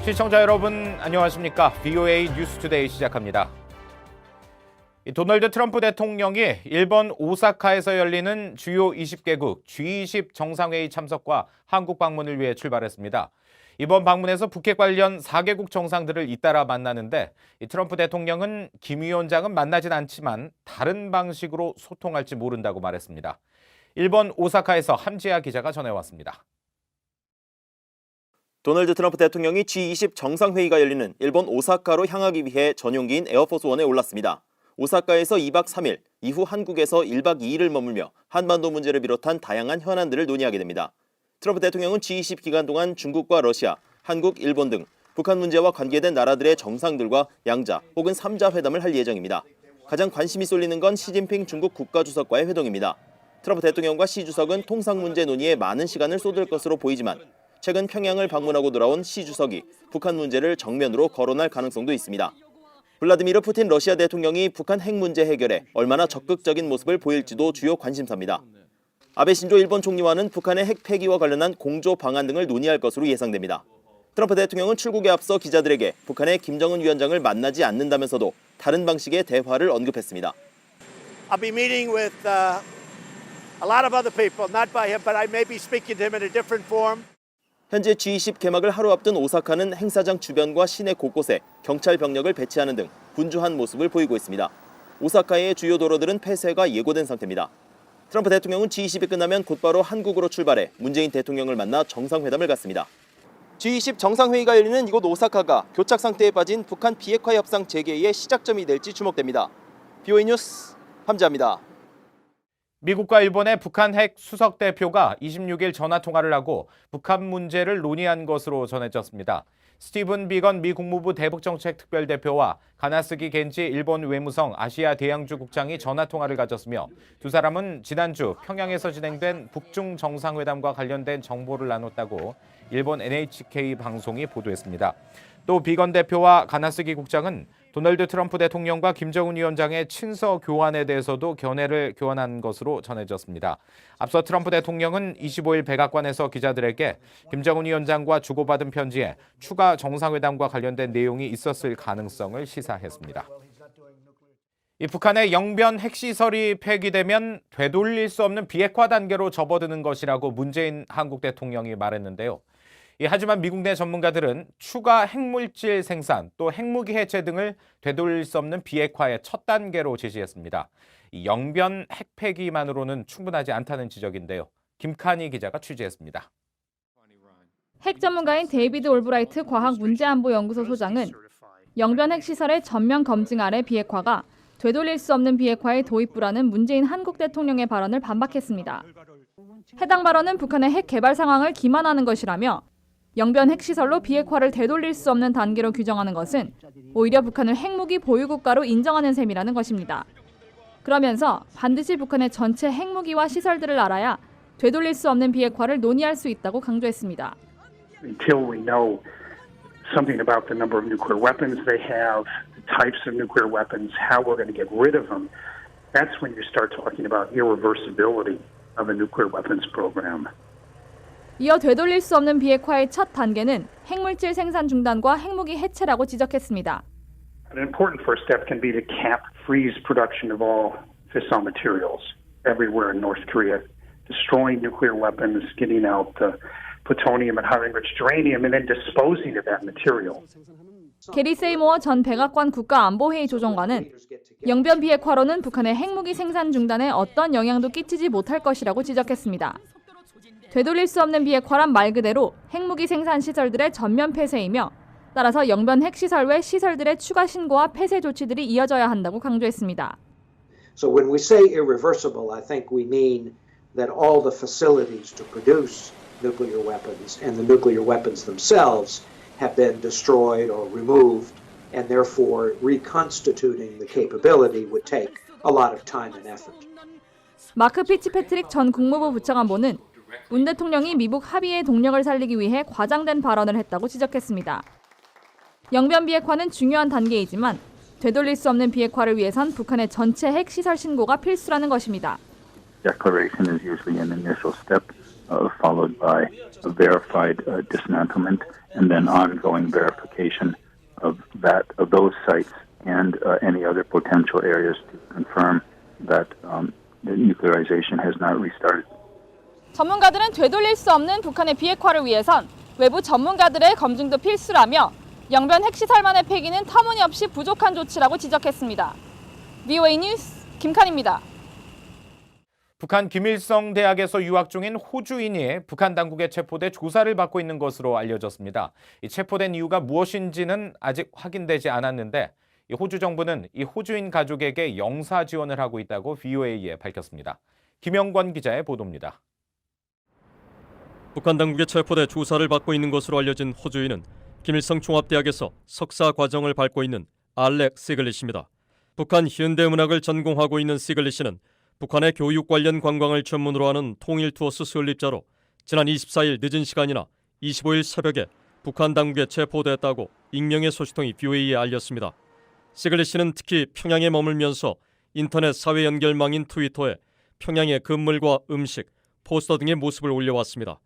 시청자 여러분 안녕하십니까? VOA 뉴스투데이 시작합니다. 도널드 트럼프 대통령이 일본 오사카에서 열리는 주요 20개국 G20 정상회의 참석과 한국 방문을 위해 출발했습니다. 이번 방문에서 북핵 관련 4개국 정상들을 잇따라 만나는데 트럼프 대통령은 김 위원장은 만나진 않지만 다른 방식으로 소통할지 모른다고 말했습니다. 일본 오사카에서 함지아 기자가 전해왔습니다. 도널드 트럼프 대통령이 G20 정상회의가 열리는 일본 오사카로 향하기 위해 전용기인 에어포스원에 올랐습니다. 오사카에서 2박 3일, 이후 한국에서 1박 2일을 머물며 한반도 문제를 비롯한 다양한 현안들을 논의하게 됩니다. 트럼프 대통령은 G20 기간 동안 중국과 러시아, 한국, 일본 등 북한 문제와 관계된 나라들의 정상들과 양자 혹은 3자 회담을 할 예정입니다. 가장 관심이 쏠리는 건 시진핑 중국 국가주석과의 회동입니다. 트럼프 대통령과 시 주석은 통상 문제 논의에 많은 시간을 쏟을 것으로 보이지만 최근 평양을 방문하고 돌아온 시 주석이 북한 문제를 정면으로 거론할 가능성도 있습니다. 블라디미르 푸틴 러시아 대통령이 북한 핵 문제 해결에 얼마나 적극적인 모습을 보일지도 주요 관심사입니다. 아베 신조 일본 총리와는 북한의 핵 폐기와 관련한 공조 방안 등을 논의할 것으로 예상됩니다. 트럼프 대통령은 출국에 앞서 기자들에게 북한의 김정은 위원장을 만나지 않는다면서도 다른 방식의 대화를 언급했습니다. I'll be meeting with a lot of other people, not by him, but I may be speaking to him in a different form. 현재 G20 개막을 하루 앞둔 오사카는 행사장 주변과 시내 곳곳에 경찰 병력을 배치하는 등 분주한 모습을 보이고 있습니다. 오사카의 주요 도로들은 폐쇄가 예고된 상태입니다. 트럼프 대통령은 G20이 끝나면 곧바로 한국으로 출발해 문재인 대통령을 만나 정상회담을 갖습니다. G20 정상회의가 열리는 이곳 오사카가 교착 상태에 빠진 북한 비핵화 협상 재개의 시작점이 될지 주목됩니다. VOA 뉴스 함지아입니다. 미국과 일본의 북한 핵 수석 대표가 26일 전화통화를 하고 북한 문제를 논의한 것으로 전해졌습니다. 스티븐 비건 미 국무부 대북정책특별대표와 가나스기 겐지 일본 외무성 아시아 대양주 국장이 전화통화를 가졌으며 두 사람은 지난주 평양에서 진행된 북중 정상회담과 관련된 정보를 나눴다고 일본 NHK 방송이 보도했습니다. 또 비건 대표와 가나스기 국장은 도널드 트럼프 대통령과 김정은 위원장의 친서 교환에 대해서도 견해를 교환한 것으로 전해졌습니다. 앞서 트럼프 대통령은 25일 백악관에서 기자들에게 김정은 위원장과 주고받은 편지에 추가 정상회담과 관련된 내용이 있었을 가능성을 시사했습니다. 이 북한의 영변 핵시설이 폐기되면 되돌릴 수 없는 비핵화 단계로 접어드는 것이라고 문재인 한국 대통령이 말했는데요. 하지만 미국 내 전문가들은 추가 핵물질 생산 또 핵무기 해체 등을 되돌릴 수 없는 비핵화의 첫 단계로 제시했습니다. 이 영변 핵 폐기만으로는 충분하지 않다는 지적인데요. 김칸희 기자가 취재했습니다. 핵 전문가인 데이비드 올브라이트 과학문제안보연구소 소장은 영변 핵시설의 전면 검증 아래 비핵화가 되돌릴 수 없는 비핵화의 도입부라는 문재인 한국 대통령의 발언을 반박했습니다. 해당 발언은 북한의 핵 개발 상황을 기만하는 것이라며 영변 핵시설로 비핵화를 되돌릴 수 없는 단계로 규정하는 것은 오히려 북한을 핵무기 보유국가로 인정하는 셈이라는 것입니다. 그러면서 반드시 북한의 전체 핵무기와 시설들을 알아야 되돌릴 수 없는 비핵화를 논의할 수 있다고 강조했습니다. Until we know something about the number of nuclear weapons they have, the types of nuclear weapons, how we're going to get rid of them, that's when you start talking about irreversibility of a nuclear weapons program. 이어 되돌릴 수 없는 비핵화의 첫 단계는 핵물질 생산 중단과 핵무기 해체라고 지적했습니다. An important first step can be to cap, freeze production of all fissile materials everywhere in North Korea, destroying nuclear weapons, getting out the plutonium and highly enriched uranium, and then disposing of that material. 게리 세이모어 전 백악관 국가안보회의 조정관은 영변 비핵화로는 북한의 핵무기 생산 중단에 어떤 영향도 끼치지 못할 것이라고 지적했습니다. 되돌릴 수 없는 비핵화란 말 그대로 핵무기 생산 시설들의 전면 폐쇄이며 따라서 영변 핵시설 외 시설들의 추가 신고와 폐쇄 조치들이 이어져야 한다고 강조했습니다. So when we say irreversible, I think we mean that all the facilities to produce nuclear weapons and the nuclear weapons themselves have been destroyed or removed, and therefore reconstituting the capability would take a lot of time and effort. 마크 피츠패트릭 전 국무부 부차관보는 문 대통령이 미국 합의의 동력을 살리기 위해 과장된 발언을 했다고 지적했습니다. 영변 비핵화는 중요한 단계이지만 되돌릴 수 없는 비핵화를 위해선 북한의 전체 핵시설 신고가 필수라는 것입니다. Declaration is usually an initial step, followed by a verified dismantlement and then ongoing verification of those sites and any other potential areas to confirm that the nuclearization has not restarted. 전문가들은 되돌릴 수 없는 북한의 비핵화를 위해선 외부 전문가들의 검증도 필수라며 영변 핵시설만의 폐기는 터무니없이 부족한 조치라고 지적했습니다. VOA 뉴스 김칸입니다. 북한 김일성 대학에서 유학 중인 호주인이 북한 당국에 체포돼 조사를 받고 있는 것으로 알려졌습니다. 이 체포된 이유가 무엇인지는 아직 확인되지 않았는데 이 호주 정부는 이 호주인 가족에게 영사 지원을 하고 있다고 VOA에 밝혔습니다. 김영권 기자의 보도입니다. 북한 당국에 체포돼 조사를 받고 있는 것으로 알려진 호주인은 김일성 종합대학에서 석사 과정을 밟고 있는 알렉 시글릿입니다. 북한 현대문학을 전공하고 있는 시글릿은 북한의 교육 관련 관광을 전문으로 하는 통일투어스 설립자로 지난 24일 늦은 시간이나 25일 새벽에 북한 당국에 체포됐다고 익명의 소식통이 VOA에 알렸습니다. 시글릿은 특히 평양에 머물면서 인터넷 사회 연결망인 트위터에 평양의 건물과 음식, 포스터 등의 모습을 올려왔습니다.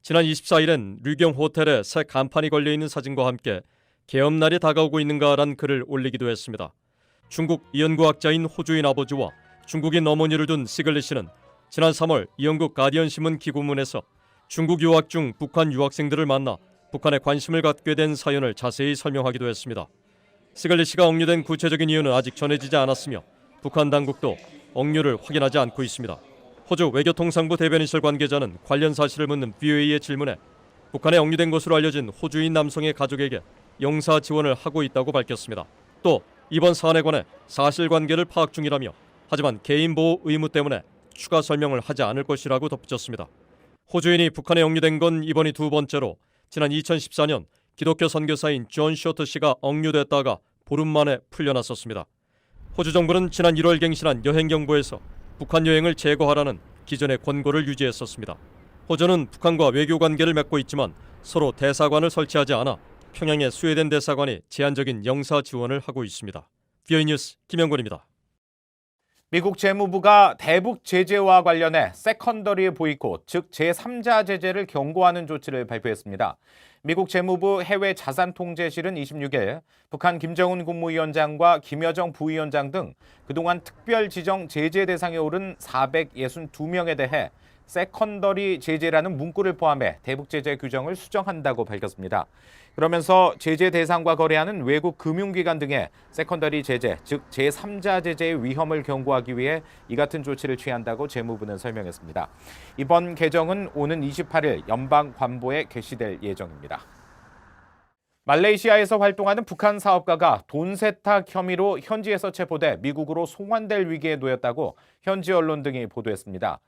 지난 24일엔 류경 호텔에 새 간판이 걸려있는 사진과 함께 개업날이 다가오고 있는가란 글을 올리기도 했습니다. 중국 이연구학자인 호주인 아버지와 중국인 어머니를 둔 시글릿은 지난 3월 영국 가디언 신문 기고문에서 중국 유학 중 북한 유학생들을 만나 북한에 관심을 갖게 된 사연을 자세히 설명하기도 했습니다. 시글릿이 억류된 구체적인 이유는 아직 전해지지 않았으며 북한 당국도 억류를 확인하지 않고 있습니다. 호주 외교통상부 대변인실 관계자는 관련 사실을 묻는 VOA의 질문에 북한에 억류된 것으로 알려진 호주인 남성의 가족에게 영사 지원을 하고 있다고 밝혔습니다. 또 이번 사안에 관해 사실관계를 파악 중이라며 하지만 개인보호 의무 때문에 추가 설명을 하지 않을 것이라고 덧붙였습니다. 호주인이 북한에 억류된 건 이번이 두 번째로 지난 2014년 기독교 선교사인 존 쇼트 씨가 억류됐다가 보름 만에 풀려났었습니다. 호주 정부는 지난 1월 갱신한 여행경보에서 북한 여행을 제거하라는 기존의 권고를 유지했었습니다. 호주는 북한과 외교 관계를 맺고 있지만 서로 대사관을 설치하지 않아 평양의 스웨덴 대사관이 제한적인 영사 지원을 하고 있습니다. VOA 뉴스 김영권입니다. 미국 재무부가 대북 제재와 관련해 세컨더리 보이콧, 즉 제3자 제재를 경고하는 조치를 발표했습니다. 미국 재무부 해외자산통제실은 26일 북한 김정은 국무위원장과 김여정 부위원장 등 그동안 특별 지정 제재 대상에 오른 462명에 대해 세컨더리 제재라는 문구를 포함해 대북 제재 규정을 수정한다고 밝혔습니다. 그러면서 제재 대상과 거래하는 외국 금융기관 등의 세컨더리 제재, 즉 제3자 제재의 위험을 경고하기 위해 이 같은 조치를 취한다고 재무부는 설명했습니다. 이번 개정은 오는 28일 연방관보에 게시될 예정입니다. 말레이시아에서 활동하는 북한 사업가가 돈 세탁 혐의로 현지에서 체포돼 미국으로 송환될 위기에 놓였다고 현지 언론 등이 보도했습니다.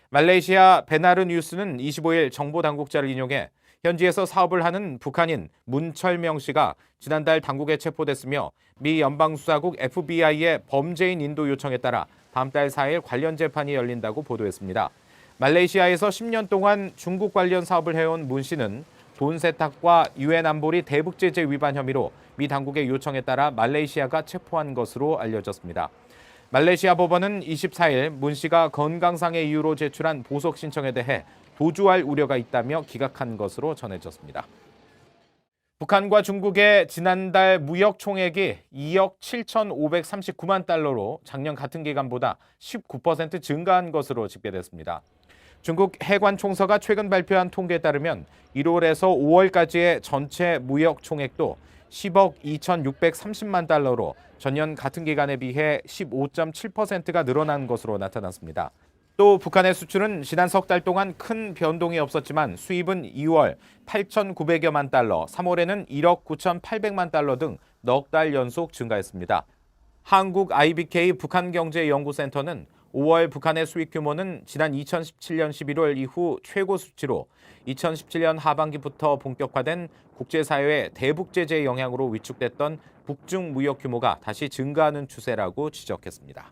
말레이시아 베나르 뉴스는 25일 정보 당국자를 인용해 현지에서 사업을 하는 북한인 문철명 씨가 지난달 당국에 체포됐으며 미 연방수사국 FBI의 범죄인 인도 요청에 따라 다음 달 4일 관련 재판이 열린다고 보도했습니다. 말레이시아에서 10년 동안 중국 관련 사업을 해온 문 씨는 돈 세탁과 유엔 안보리 대북 제재 위반 혐의로 미 당국의 요청에 따라 말레이시아가 체포한 것으로 알려졌습니다. 말레이시아 법원은 24일 문 씨가 건강상의 이유로 제출한 보석 신청에 대해 도주할 우려가 있다며 기각한 것으로 전해졌습니다. 북한과 중국의 지난달 무역 총액이 2억 7,539만 달러로 작년 같은 기간보다 19% 증가한 것으로 집계됐습니다. 중국 해관총서가 최근 발표한 통계에 따르면 1월에서 5월까지의 전체 무역 총액도 10억 2,630만 달러로 전년 같은 기간에 비해 15.7%가 늘어난 것으로 나타났습니다. 또 북한의 수출은 지난 석 달 동안 큰 변동이 없었지만 수입은 2월 8,900여만 달러, 3월에는 1억 9,800만 달러 등 넉 달 연속 증가했습니다. 한국 IBK 북한경제연구센터는 5월 북한의 수입 규모는 지난 2017년 11월 이후 최고 수치로 2017년 하반기부터 본격화된 국제사회의 대북 제재의 영향으로 위축됐던 북중 무역 규모가 다시 증가하는 추세라고 지적했습니다.